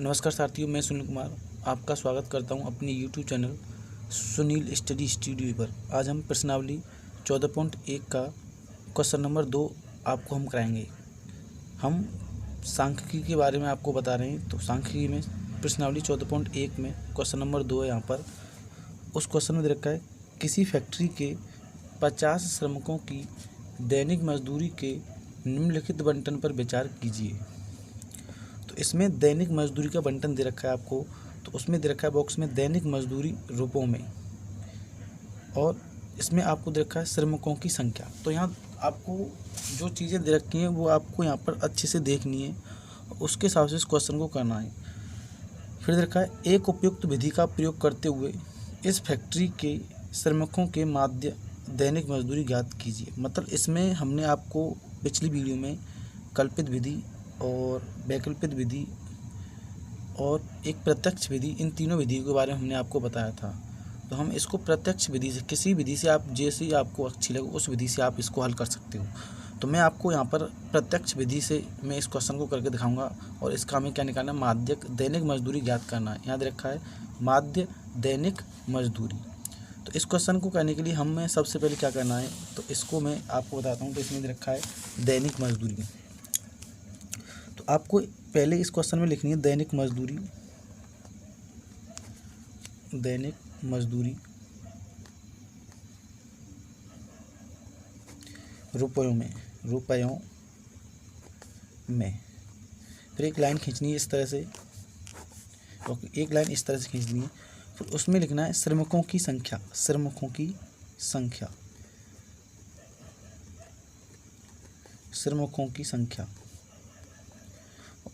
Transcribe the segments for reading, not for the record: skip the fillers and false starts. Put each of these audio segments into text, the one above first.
नमस्कार साथियों, मैं सुनील कुमार आपका स्वागत करता हूं अपने YouTube channel Sunil study studio पर। आज हम प्रश्नावली 14.1 का क्वेश्चन नंबर 2 आपको हम कराएंगे। हम सांख्यिकी के बारे में आपको बता रहे हैं। तो सांख्यिकी में प्रश्नावली 14.1 में क्वेश्चन नंबर 2 है। यहाँ पर उस क्वेश्चन में दे रखा है, किसी फैक्ट्री के 50 श्रमिकों की दैनिक मजदूरी के निम्नलिखित बंटन पर विचार कीजिए। तो इसमें दैनिक मजदूरी का बंटन दे रखा है आपको। तो उसमें दे रखा है बॉक्स में दैनिक मजदूरी रुपयों में, और इसमें आपको दे रखा है श्रमिकों की संख्या। तो यहाँ आपको जो चीज़ें दे रखी हैं वो आपको यहाँ पर अच्छे से देखनी है, उसके हिसाब से इस क्वेश्चन को करना है। फिर दे रखा है, एक उपयुक्त विधि का प्रयोग करते हुए इस फैक्ट्री के श्रमिकों के माध्य दैनिक मजदूरी ज्ञात कीजिए। मतलब इसमें हमने आपको पिछली वीडियो में कल्पित विधि और वैकल्पिक विधि और एक प्रत्यक्ष विधि, इन तीनों विधियों के बारे में हमने आपको बताया था। तो हम इसको प्रत्यक्ष विधि से, किसी विधि से आप जैसी आपको अच्छी लगे उस विधि से आप इसको हल कर सकते हो। तो मैं आपको यहाँ पर प्रत्यक्ष विधि से मैं इस क्वेश्चन को करके दिखाऊंगा, और इसका हमें क्या निकालना है, माध्य दैनिक मजदूरी ज्ञात करना है। यहाँ दे रखा है माध्य दैनिक मजदूरी। तो इस क्वेश्चन को करने के लिए हमें सबसे पहले क्या करना है, तो इसको मैं आपको बताता हूँ। तो इसमें दे रखा है दैनिक मजदूरी। तो आपको पहले इस क्वेश्चन में लिखनी है दैनिक मजदूरी, दैनिक मजदूरी रुपयों में। फिर एक लाइन खींचनी है इस तरह से, और एक लाइन इस तरह से खींचनी है। फिर उसमें लिखना है श्रमिकों की संख्या, श्रमिकों की संख्या, श्रमिकों की संख्या।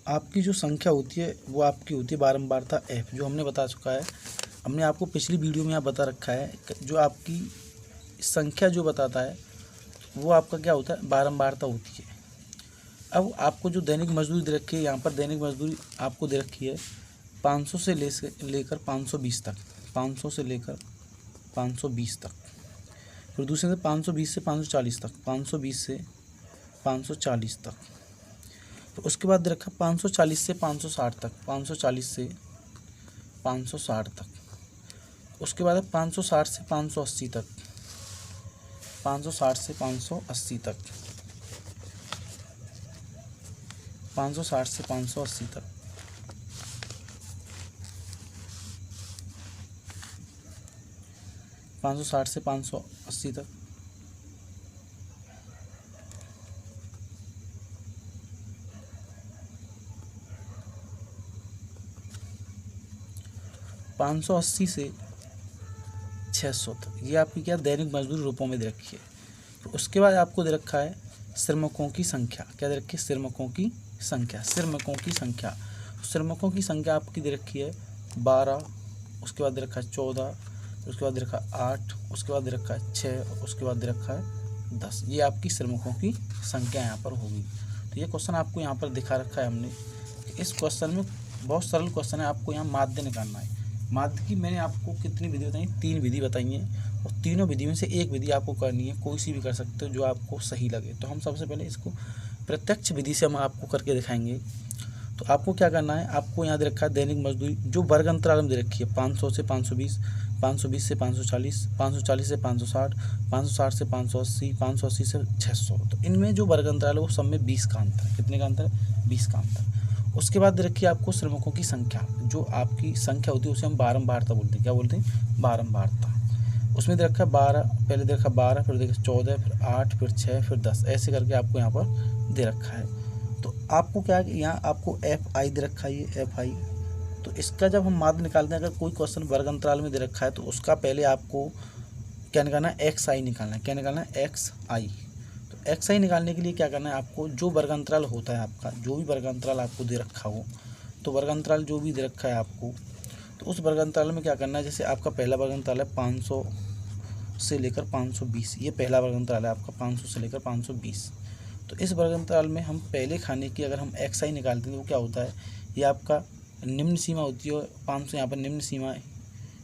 आपकी जो संख्या होती है वो आपकी होती है बारंबारता f, जो हमने बता चुका है। हमने आपको पिछली वीडियो में यहाँ बता रखा है, जो आपकी संख्या जो बताता है वो आपका क्या होता है, बारंबारता होती है। अब आपको जो दैनिक मजदूरी दे रखी है, यहाँ पर दैनिक मजदूरी आपको दे रखी है 500 से लेकर 520 तक, 500 से लेकर 520 तक। फिर दूसरे से 520 से 540 तक, 520 से 540 तक। तो उसके बाद रखा 540 से 560 तक, 540 से 560 तक। उसके बाद 560 से 580 तक, 560 से 580 तक, 560 से 580 तक। पाँच सौ साठ से 580 तक। पाँच सौ 80 से 600 तक, ये आपकी क्या दैनिक मजदूरी रुपयों में दे रखी है। तो उसके बाद आपको दे रखा है श्रमिकों की संख्या। क्या दे रखी है, श्रमिकों की संख्या, श्रमिकों की संख्या। श्रमिकों की संख्या आपकी दे रखी है 12, उसके बाद दे रखा है 14, उसके बाद दे रखा है 8, उसके बाद दे रखा है 6, उसके बाद दे रखा है 10। ये आपकी श्रमिकों की संख्या यहाँ पर होगी। तो ये क्वेश्चन आपको यहाँ पर दिखा रखा है हमने। इस क्वेश्चन में बहुत सरल क्वेश्चन है, आपको यहाँ माध्य निकालना है। माध्य की मैंने आपको कितनी विधि बताई, 3 विधि बताई हैं, और तीनों विधि में से एक विधि आपको करनी है। कोई सी भी कर सकते हो जो आपको सही लगे। तो हम सबसे पहले इसको प्रत्यक्ष विधि से हम आपको करके दिखाएंगे। तो आपको क्या करना है, आपको यहाँ दे रखा है दैनिक मजदूरी जो वर्ग अंतराल में दे रखी है 500 से 520, 520 से 540, 540 से 560, 560 से 580, 580 से 600। तो इनमें जो वर्ग अंतराल है वो सब में 20 का अंतर है। कितने का अंतर है, 20 का अंतर। उसके बाद दे रखी है आपको श्रमिकों की संख्या। जो आपकी संख्या होती है उसे हम बारंबारता बोलते हैं। क्या बोलते हैं, बारंबारता। उसमें दे रखा है 12, पहले दे रखा 12, फिर दे रखा 14, फिर 8, फिर 6, फिर 10, ऐसे करके आपको यहाँ पर दे रखा है। तो आपको क्या है, यहाँ आपको FI दे रखा है, ये FI। तो इसका जब हम माध्य निकालते हैं, अगर कोई क्वेश्चन वर्ग अंतराल में दे रखा है तो उसका पहले आपको क्या निकालना है, XI निकालना है। क्या निकालना है, XI। तो XI निकालने के लिए क्या करना है, आपको जो वर्ग अंतराल होता है आपका, जो भी वर्ग अंतराल आपको दे रखा हो, तो वर्ग अंतराल जो भी दे रखा है आपको, तो उस वर्ग अंतराल में क्या करना है, जैसे आपका पहला वर्ग अंतराल है 500 से लेकर 520, ये पहला वर्ग अंतराल है आपका 500 से लेकर 520। तो इस वर्ग अंतराल में हम पहले खाने की अगर हम XI निकालते हैं तो क्या होता है, ये आपका निम्न सीमा होती है। 500 यहाँ पर निम्न सीमा है,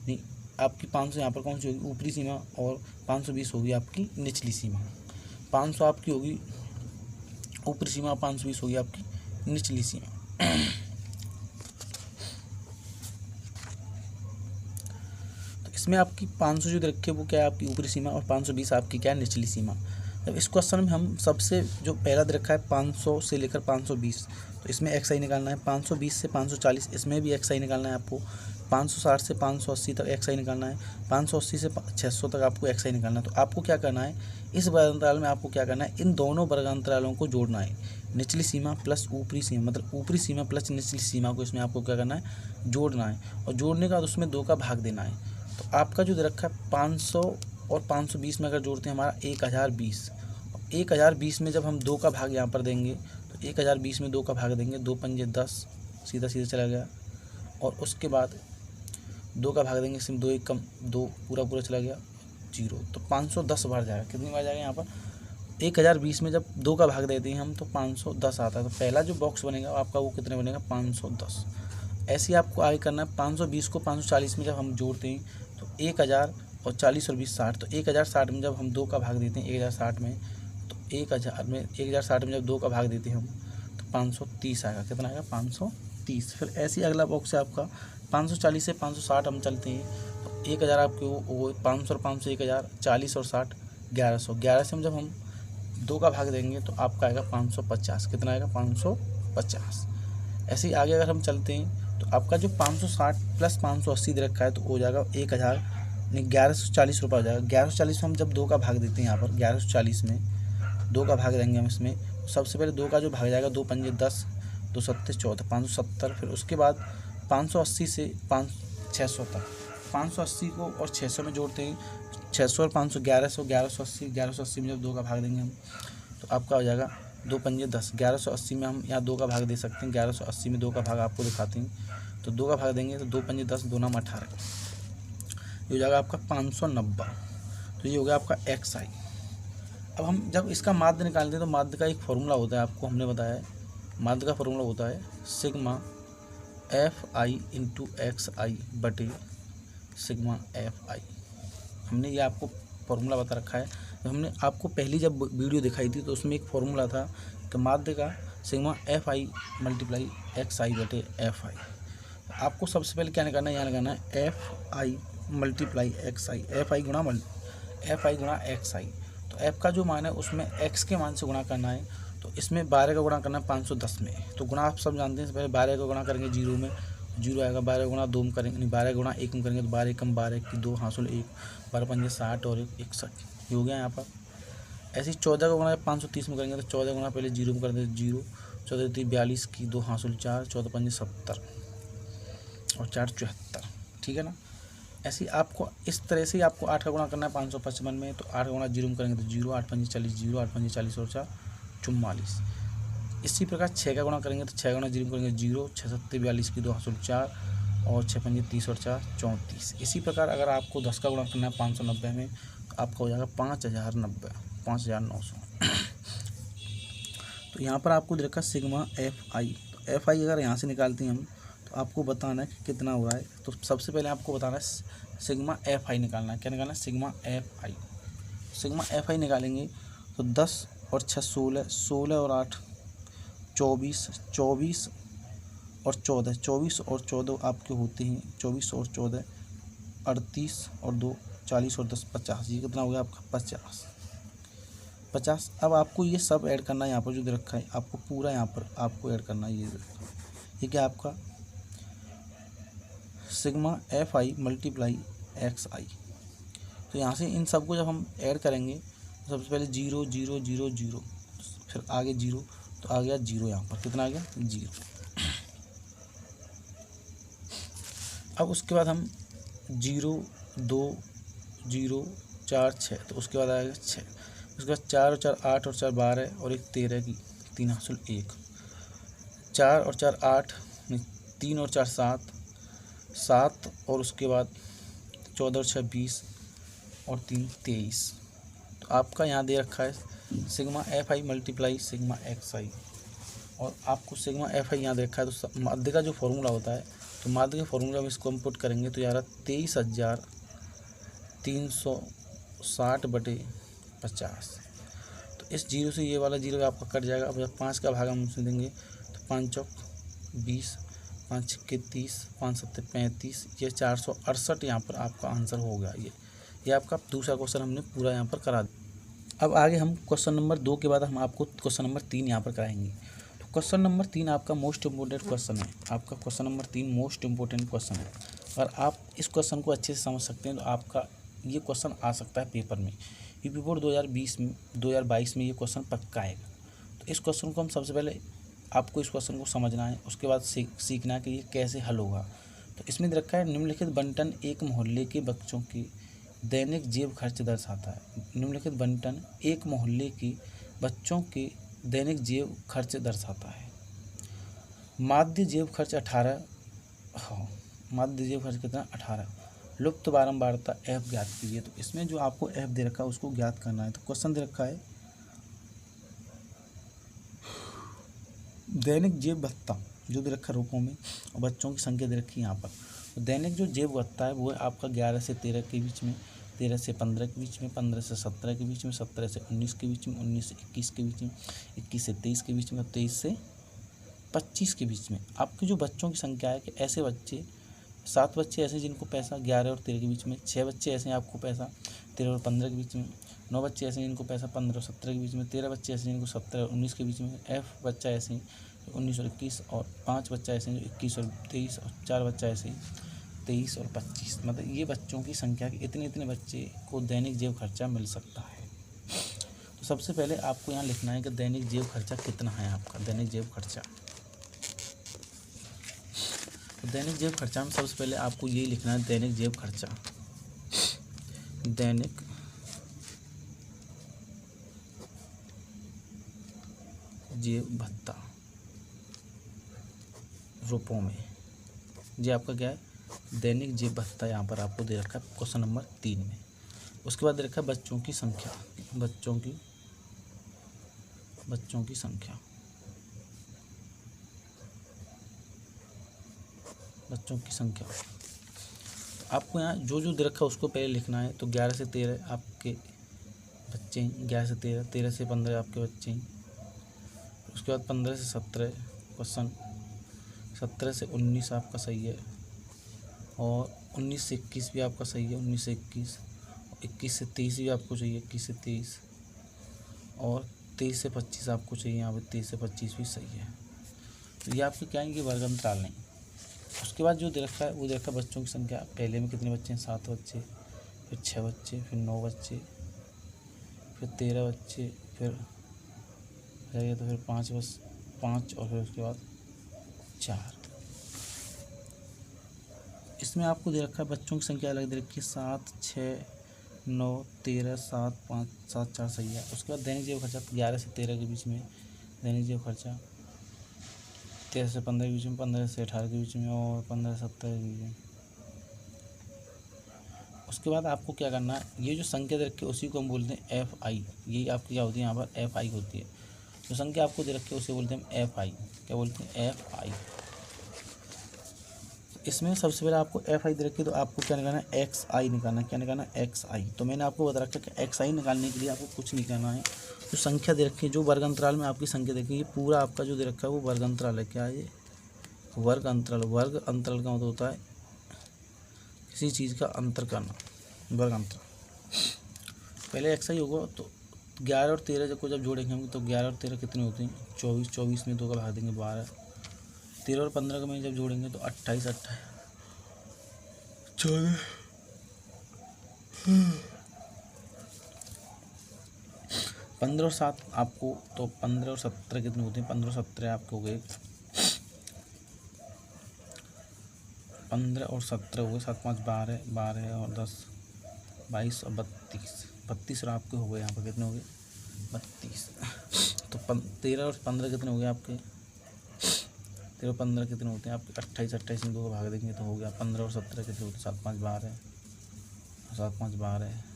नहीं आपकी 500 यहाँ पर कौन सी होगी, ऊपरी सीमा, और 520 होगी आपकी निचली सीमा। 500 आपकी होगी ऊपरी सीमा, 520 होगी आपकी निचली सीमा। इसमें आपकी 500 जो दे रखी है वो क्या है आपकी ऊपरी सीमा और 520 आपकी क्या है निचली सीमा। अब इस क्वेश्चन में हम सबसे जो पहला दे रखा है 500 से लेकर 520, तो इसमें एक्स आई निकालना है। 520 से 540 इसमें भी एक्स आई निकालना है आपको। 560 से 580 तक एक्स आई निकालना है। 580 से 600 तक आपको एक्स आई निकालना है। तो आपको क्या करना है, इस वर्गांतराल में आपको क्या करना है, इन दोनों वर्गांतरालों को जोड़ना है। निचली सीमा प्लस ऊपरी सीमा, मतलब ऊपरी सीमा प्लस निचली सीमा को इसमें आपको क्या करना है, जोड़ना है। और जोड़ने के बाद उसमें 2 का भाग देना है। तो आपका जो दे रखा है 500 और 520 में अगर जोड़ते हैं हमारा 1020। 1020 में जब हम 2 का भाग यहाँ पर देंगे तो 1020 में 2 का भाग देंगे, 2 पंजे 10, सीधा सीधा चला गया। और उसके बाद 2 का भाग देंगे, इसमें 2 एक कम 2, पूरा पूरा चला गया 0। तो 510 बार जाएगा। कितनी बार जाएगा यहाँ पर, 1020 में जब 2 का भाग देते हैं हम तो 510 आता है। तो पहला जो बॉक्स बनेगा आपका वो कितने बनेगा, 510। ऐसे ही आपको आगे करना है। 520 को 540 में जब हम जोड़ते हैं तो 1000 और 40 और 20 60। तो 1060 में जब हम 2 का भाग देते हैं 1060 में, तो 1060 में जब 2 का भाग देते हैं हम तो 530 आएगा। कितना आएगा, 530। फिर ऐसे ही अगला बॉक्स है आपका 540 से 560 हम चलते हैं तो 1000 आपके वो 500 और 500 1000, 40 और 60 1100। 11 से जब हम 2 का भाग देंगे तो आपका आएगा 550। कितना आएगा, 550। ऐसे ही आगे अगर हम चलते हैं तो आपका जो 560 प्लस 580 दे रखा है तो हो जाएगा 1000 नहीं 1140 रुपये हो जाएगा। 1140 में हम जब 2 का भाग देते हैं यहाँ पर 1140 में 2 का भाग देंगे हम इसमें, सबसे पहले 2 का जो भाग जाएगा 2 पंजे 10, 2 सत्ते 14, 570। फिर उसके बाद 580 से 600 तक, 580 को और 600 में जोड़ते हैं, 600 और 500 1100, 1180 में जब 2 का भाग देंगे हम तो आपका हो जाएगा 2 पंजे 10। 1180 में हम यहाँ 2 का भाग दे सकते हैं। 1180 में 2 का भाग आपको दिखाते हैं तो 2 का भाग देंगे तो 2 पंजे 10, 2 नाम 18, ये हो जाएगा आपका 590। तो ये हो गया आपका एक्स आई। अब हम जब इसका माध्य निकालते हैं तो माध्य का एक फॉर्मूला होता है, आपको हमने बताया है। माध्य का फॉर्मूला होता है sigma F I into X I बटे सिग्मा एफ आई। हमने ये आपको फॉर्मूला बता रखा है। तो हमने आपको पहली जब वीडियो दिखाई थी तो उसमें एक फॉर्मूला था कि माध्य का sigma F I multiply X I बटे एफ आई। आपको सबसे पहले क्या निकालना है, यहाँ लगाना है F I multiply X I, F I गुणा एक्स आई। तो एफ का जो मान है उसमें एक्स के मान से गुणा करना है। तो इसमें 12 का गुणा करना है 510 में। तो गुणा आप सब जानते हैं, पहले 12 का गुणा करेंगे 0 में, 0 आएगा। 12 गुणा 2 में करेंगे, 12 गुणा 1 में करेंगे तो 12 कम 12 की 2 हासिल 1, 12 पंजे 60 और 1 61, ये हो गया यहाँ पर। ऐसे ही 14 का गुणा 530 में करेंगे तो 14 गुणा पहले 0 में कर देते 0, 14 3 42 की 2 हासिल 4, 14 पंजे 70 और 4 74, ठीक है ना। ऐसे ही आपको इस तरह से ही आपको 8 का गुणा करना है 555 में। तो 8 का गुणा 0 में करेंगे तो 0, 8 पंजे 40 0, 8 पंजे 40 और 4 44। इसी प्रकार 6 का गुणा करेंगे तो 6 गुणा 0 में करेंगे 0, 6 7 42 की 2 हासिल 4 और 6 पंजे 30 और 4 34। इसी प्रकार अगर आपको 10 का गुणा करना है 590 में तो आपका हो जाएगा 5090, 5900। तो यहाँ पर आपको दे रखा सिग्मा एफ आई। तो एफ आई अगर यहाँ से निकालते हैं हम तो आपको बताना है कि कितना हो रहा है। तो सबसे पहले आपको बताना है सिग्मा एफ आई निकालना है। क्या निकालना है, सिग्मा एफ आई। सिग्मा एफ आई निकालेंगे तो 10 और 6 16, 16 और 8 24, 24 और 14, 24 और 14 आपके होते हैं 24 और 14 38 और 2 40 और 10 50। ये कितना हो गया आपका 50। अब आपको ये सब ऐड करना है, यहाँ पर जो दे रखा है आपको पूरा यहाँ पर आपको ऐड करना है। ये क्या आपका sigma F I multiply X I. तो यहाँ से इन सब को जब हम ऐड करेंगे तो सबसे पहले 0 0 0 0, फिर आगे 0, तो आ गया 0। यहाँ पर कितना आ गया 0। अब उसके बाद हम 0 2 0 4 6, तो उसके बाद आएगा 6। उसके बाद 4 और 4 8 और 4 12 और 1 13 की 3 हासिल 1, 4 और 4 8, 3 और 4 7 7 और उसके बाद 14 और 6 20 और 3 23। तो आपका यहाँ दे रखा है sigma F I multiply sigma X I. और आपको सिग्मा एफ आई यहाँ दे रखा है। तो माध्य का जो फॉर्मूला होता है, तो माध्य के फॉर्मूला में इसको हम पुट करेंगे तो यार 23,360 बटे 50। तो इस 0 से ये वाला 0 आपका कट जाएगा। अब जब 5 का भाग हम उसे देंगे तो 5 चौक 20, 5 छक्के 30, 5 सत्ते 35, ये 468 यहाँ पर आपका आंसर हो गया। ये आपका दूसरा क्वेश्चन हमने पूरा यहाँ पर करा दिया। अब आगे हम क्वेश्चन नंबर 2 के बाद हम आपको क्वेश्चन नंबर 3 यहाँ पर कराएंगे। तो क्वेश्चन नंबर 3 आपका मोस्ट इम्पोर्टेंट क्वेश्चन है। आपका question number 3 most important question है। अगर आप इस क्वेश्चन को अच्छे से समझ सकते हैं तो आपका ये क्वेश्चन आ सकता है पेपर में। यूपी बोर्ड 2022 में ये क्वेश्चन पक्का आएगा। तो इस क्वेश्चन को हम सबसे पहले आपको इस क्वेश्चन को समझना है, उसके बाद सीखना है कि ये कैसे हल होगा। तो इसमें दे रखा है निम्नलिखित बंटन एक मोहल्ले के बच्चों की दैनिक जेब खर्च दर्शाता है। निम्नलिखित बंटन एक मोहल्ले की बच्चों के दैनिक जेब खर्च दर्शाता है। माध्य जेब खर्च 18, माध्य जेब खर्च कितना 18। लुप्त बारंबारता एफ ज्ञात कीजिए। तो इसमें जो आपको एफ दे रखा है उसको ज्ञात करना है। तो क्वेश्चन दे रखा है दैनिक जेब भत्ता जो दे रखा है रूपों में और बच्चों की संख्या दे रखी है यहाँ पर। तो दैनिक जो जेब भत्ता है वो है आपका 11 से 13 के बीच में, 13 से 15 के बीच में, 15 से 17 के बीच में, 17 से 19 के बीच में, 19 से 21 के बीच में, 21 से 23 के बीच में, 23 से 25 के बीच में। आपके जो बच्चों की संख्या है कि ऐसे बच्चे 7 बच्चे ऐसे जिनको पैसा 11 और 13 के बीच में, 6 बच्चे ऐसे हैं आपको पैसा 13 और 15 के बीच में, 9 बच्चे ऐसे हैं जिनको पैसा 15 और 17 के बीच में, 13 बच्चे ऐसे हैं जिनको 17 और 19 के बीच में, एफ बच्चा ऐसे हैं 19 और 21, और 5 बच्चा ऐसे हैं जो 21 और 23, और 4 बच्चा ऐसे ही 23 और 25। मतलब ये बच्चों की संख्या के इतने बच्चे को दैनिक जेब खर्चा मिल सकता है। तो सबसे पहले आपको यहाँ लिखना है कि दैनिक जेब खर्चा कितना है आपका दैनिक जेब खर्चा। तो दैनिक जेब खर्चा में सबसे पहले आपको यही लिखना है दैनिक जेब खर्चा, दैनिक जेब भत्ता रूपों में। ये आपका क्या है दैनिक जेब भत्ता यहाँ पर आपको दे रखा है क्वेश्चन नंबर 3 में। उसके बाद दे रखा है बच्चों की संख्या, बच्चों की संख्या, बच्चों की संख्या। तो आपको यहाँ जो दे रखा है उसको पहले लिखना है। तो 11 से 13 आपके बच्चे हैं, 11 से 13, 13 से 15 आपके बच्चे हैं। उसके बाद 15 से 17 क्वेश्चन, 17 से 19 आपका सही है, और 19 से 21 भी आपका सही है, 19 से 21, 21 से 23 भी आपको चाहिए, 21 से 23, और 23 से 25 आपको चाहिए। यहाँ पे 23 से 25 भी सही है। तो ये आपके क्या है कि वर्गंतराल नहीं। उसके बाद जो दे रखा है वो दे रखा है बच्चों की संख्या। पहले में कितने बच्चे हैं 7 बच्चे, फिर 6 बच्चे, फिर 9 बच्चे, फिर 13 बच्चे, फिर जाइए तो फिर 5 और फिर उसके बाद 4। इसमें आपको दे रखा है बच्चों की संख्या अलग दे रखी है 7, 6, 9, 13, 7, 5, 7, 4 सही है। उसके बाद दैनिक जेब खर्चा 11 से 13 के बीच में, दैनिक जेब खर्चा 13 से 15 के बीच में, 15 से 18 के बीच में, और 15 से 17 के बीच में। उसके बाद आपको क्या करना है, ये जो संख्या दे रखी है उसी को हम बोलते हैं एफ आई। यही आपकी क्या होती है यहाँ पर एफ आई होती है। जो संख्या आपको दे रखी है उसे बोलते हैं एफ आई। क्या बोलते हैं एफ आई। इसमें सबसे पहले आपको एफ आई दे रखी है तो आपको क्या निकालना है एक्स आई निकालना है। क्या निकालना है एक्स आई। तो मैंने आपको बता रखा है कि एक्स आई निकालने के लिए आपको कुछ नहीं करना है। जो संख्या दे रखी है, जो वर्ग अंतराल में आपकी संख्या देखिए, ये पूरा आपका जो दे रखा है वो वर्ग अंतराल है। क्या है ये वर्ग अंतराल। वर्ग अंतराल का मतलब होता है किसी चीज़ का अंतर करना, वर्ग अंतराल। पहले एक्स आई होगा तो 11 और 13 को जब जोड़ेंगे हम तो 11 और 13 कितने होते हैं 24, 24 में 2 का भाग देंगे 12, 13 और 15 को में जब जोड़ेंगे तो 28, 14, 15 और 7 आपको, तो 15 और 17 कितने होते हैं 15 और 17 आपके हो गए 15 और 17 हो गए 7, 5, 12, 12 और 10, 22 और 32 और आपके हो गए यहाँ पर कितने हो गए 32। तो 13 और 15 कितने हो गए आपके 13 और 15 कितने होते हैं आपके 28, 28 में 2 भाग देंगे तो हो गया 15 और 17 कितने होते हैं 7, 5, 12, 7, 5, 12।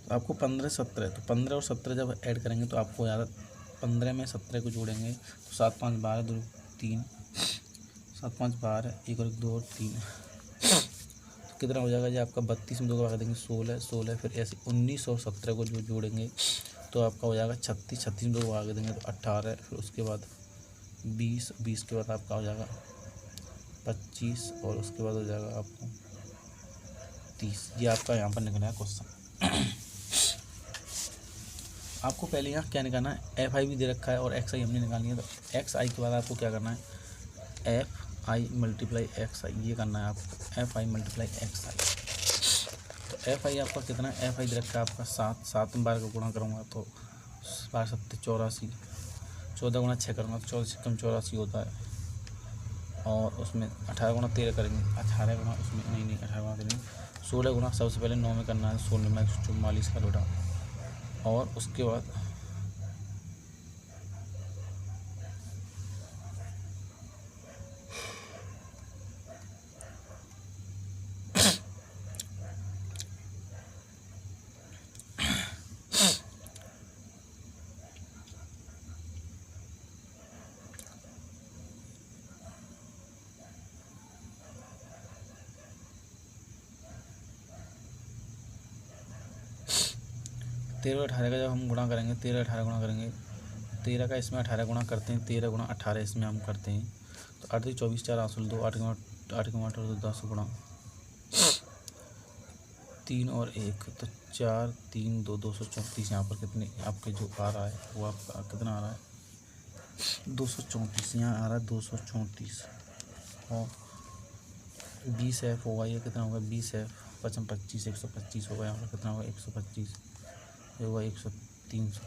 तो आपको 15, 17, तो 15 और 17 जब ऐड करेंगे तो आपको याद 15 में 17 को जोड़ेंगे तो 7, 5, 12, 2, 3, 7, 5, 12, 1 और 2 और 3। कितना हो जाएगा जी आपका 32 में 2 को भाग देंगे 16, 16 फिर ऐसे 19 और 17 को जो जोड़ेंगे तो आपका हो जाएगा 36, 36 में 2 को भाग देंगे तो 18, फिर उसके बाद 20, 20 के बाद आपका हो जाएगा 25 और उसके बाद हो जाएगा आपको 30। ये आपका यहाँ पर निकला है क्वेश्चन। आपको पहले यहाँ क्या निकालना है, एफ आई भी दे रखा है और एक्स आई हमने निकालनी है, तो एक्स आई के बाद आपको क्या करना है, एफ आई मल्टीप्लाई एक्स आई, ये करना है आपको, F I multiply X I. तो एफ आई आपका कितना है, एफ आई दे रखा है आपका 7, 7 में 12 का गुणा करूँगा तो 12 7 84, 14 गुणा 6 करूँगा तो 14 6 84 होता है, और उसमें 18 गुणा 13 करेंगे, 18 गुणा उसमें नहीं 18 गुणा करेंगे 16 गुणा, सबसे पहले 9 में करना है, 16 में 144 का बेटा, और उसके बाद तेरह 18 का जब हम गुणा करेंगे, 13 18 गुणा करेंगे, 13 का इसमें 18 गुणा करते हैं, 13 गुणा 18 इसमें हम करते हैं, तो 8 24 4 8 2 8 8 तो 10 गुणा 3 और 1 तो 4 3 2 234। यहाँ पर कितने आपके जो आ रहा है वो आपका कितना आ रहा है 234, यहाँ आ रहा है 234, और 20 एफ होगा, ये कितना होगा 20 एफ 55 25 125 होगा, यहाँ पर कितना होगा 125, ये होगा 100 300।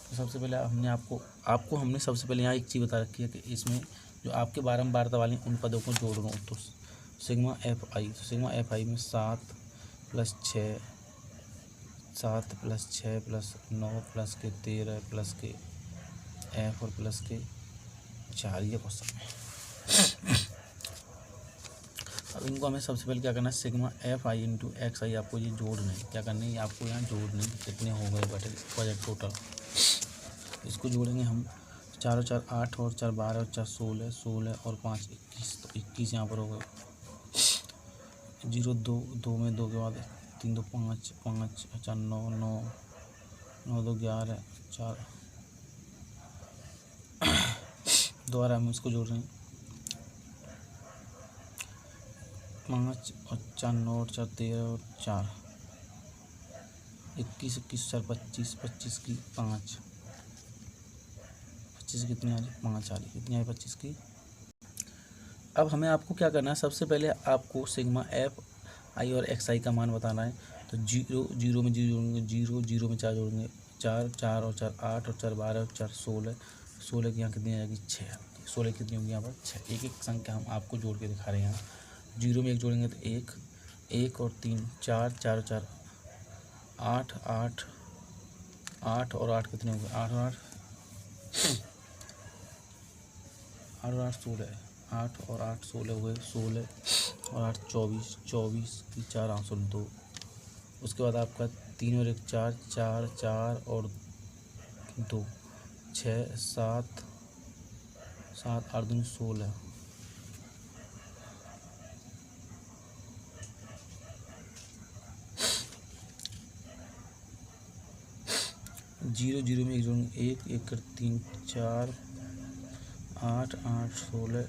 तो सबसे पहले हमने सबसे पहले यहाँ एक चीज़ बता रखी है कि इसमें जो आपके बारंबारता वाले उन पदों को जोड़ रहा हूँ, तो सिग्मा एफ आई, तो सिग्मा एफ आई में 7 + 6 7 + 6 + 9 + के 13 + के एफ और प्लस के 4, ये क्वेश्चन है। अब इनको हमें सबसे पहले क्या करना है, sigma F I into X I, आपको ये जोड़ना है, क्या करना है आपको यहाँ जोड़ना है, कितने हो गए बजट टोटल, इसको जोड़ेंगे हम, 4 और 4 8 और 4 12 और 4 16, 16 और 5 21, तो 21 यहाँ पर हो गए, 0 2 2 में 2 के बाद 3 2 5 5 4 9 9 9 2 11 4, दोबारा हम इसको जोड़ रहे हैं, 5 और 4 9 और 4 13 और 4 21 21 4 25 25 की 5, 25 कितनी आ रही 5 आ रही, कितनी आई 25 की। अब हमें आपको क्या करना है, सबसे पहले आपको सिग्मा एफ आई और एक्स आई का मान बताना है, तो 0 0 में 0 जोड़ेंगे, 0 0 में 4 जोड़ेंगे, 4 4 और 4 8 और 4 12 और 4 16, 16 की यहाँ कितनी आ जाएगी 6, 16 कितनी होगी यहाँ पर 6। एक एक संख्या हम आपको जोड़ के दिखा रहे हैं, यहाँ 0 में 1 जोड़ेंगे तो 1 1 और 3 4 4 4 8 8 8 और 8 कितने होंगे 8 और 8 16, 8 और 8 16 हुए, 16 और 8 24, 24 की 4 आंसर 2, उसके बाद आपका 3 और 1 4 4 4 और 2 6 7 7 8 2 16, 0 0 में 1 जोड़ेंगे 1 1 3 4 8 8 16